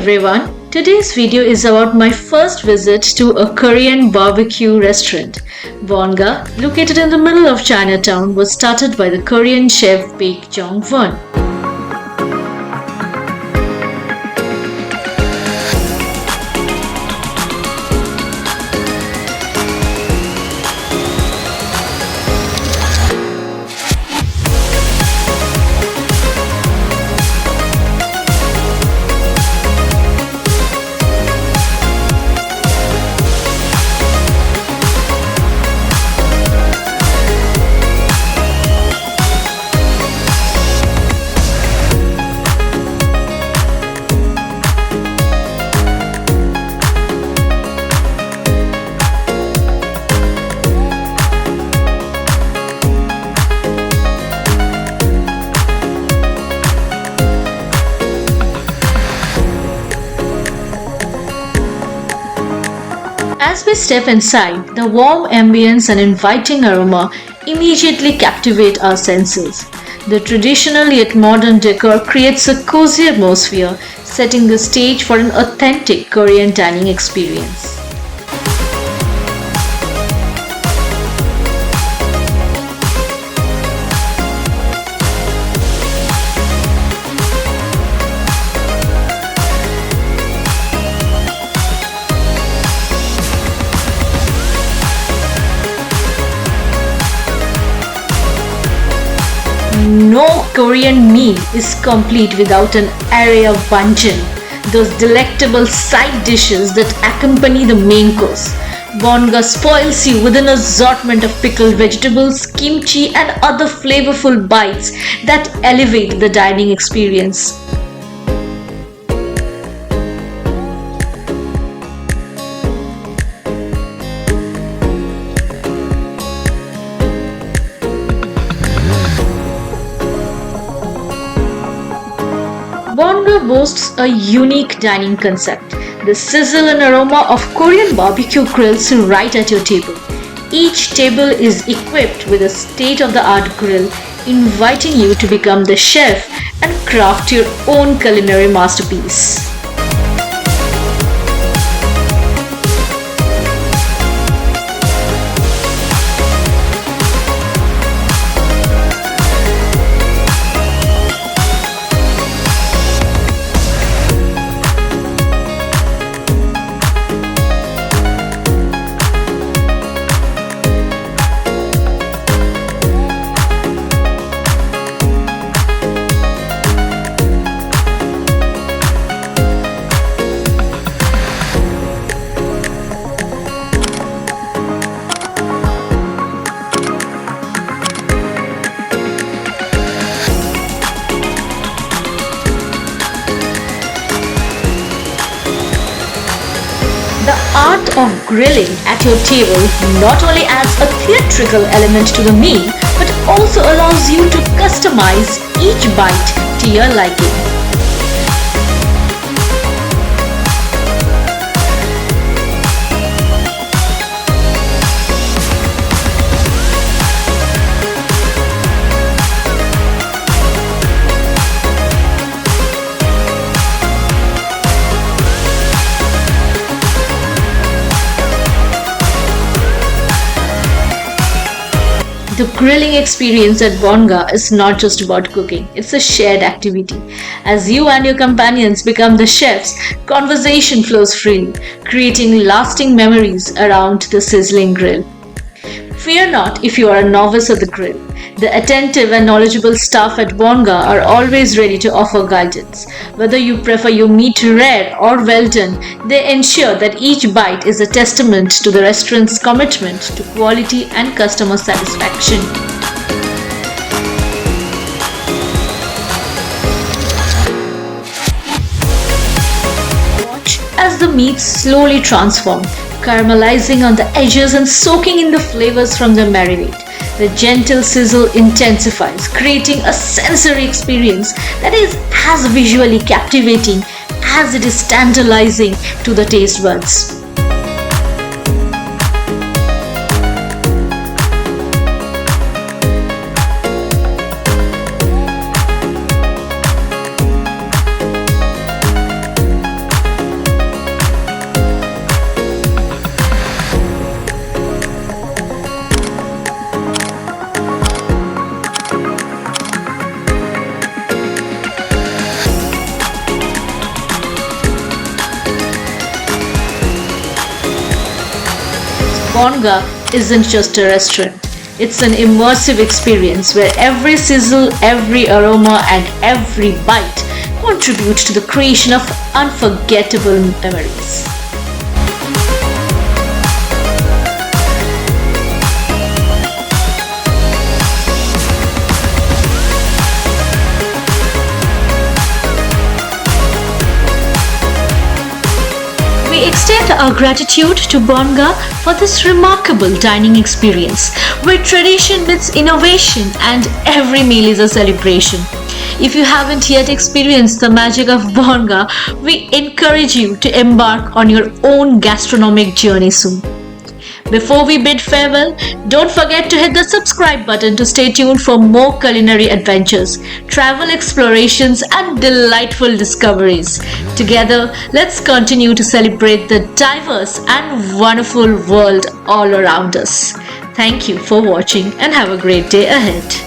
everyone. Today's video is about my first visit to a Korean barbecue restaurant. Bonga, located in the middle of Chinatown, was started by the Korean chef Baek Jong-won. As we step inside, the warm ambience and inviting aroma immediately captivate our senses. The traditional yet modern decor creates a cozy atmosphere, setting the stage for an authentic Korean dining experience. No Korean meal is complete without an array of banchan, those delectable side dishes that accompany the main course. Bonga spoils you with an assortment of pickled vegetables, kimchi and other flavorful bites that elevate the dining experience. Bonga boasts a unique dining concept, the sizzle and aroma of Korean barbecue grills right at your table. Each table is equipped with a state-of-the-art grill, inviting you to become the chef and craft your own culinary masterpiece. The art of grilling at your table not only adds a theatrical element to the meal, but also allows you to customize each bite to your liking. The grilling experience at Bonga is not just about cooking, it's a shared activity. As you and your companions become the chefs, conversation flows freely, creating lasting memories around the sizzling grill. Fear not if you are a novice at the grill. The attentive and knowledgeable staff at Bonga are always ready to offer guidance. Whether you prefer your meat rare or well done, they ensure that each bite is a testament to the restaurant's commitment to quality and customer satisfaction. Watch as the meats slowly transform, caramelizing on the edges and soaking in the flavors from the marinade. The gentle sizzle intensifies, creating a sensory experience that is as visually captivating as it is tantalizing to the taste buds. Bonga isn't just a restaurant. It's an immersive experience where every sizzle, every aroma, and every bite contribute to the creation of unforgettable memories. We extend our gratitude to Bonga for this remarkable dining experience where tradition meets innovation and every meal is a celebration. If you haven't yet experienced the magic of Bonga, we encourage you to embark on your own gastronomic journey soon. Before we bid farewell, don't forget to hit the subscribe button to stay tuned for more culinary adventures, travel explorations, and delightful discoveries. Together, let's continue to celebrate the diverse and wonderful world all around us. Thank you for watching and have a great day ahead.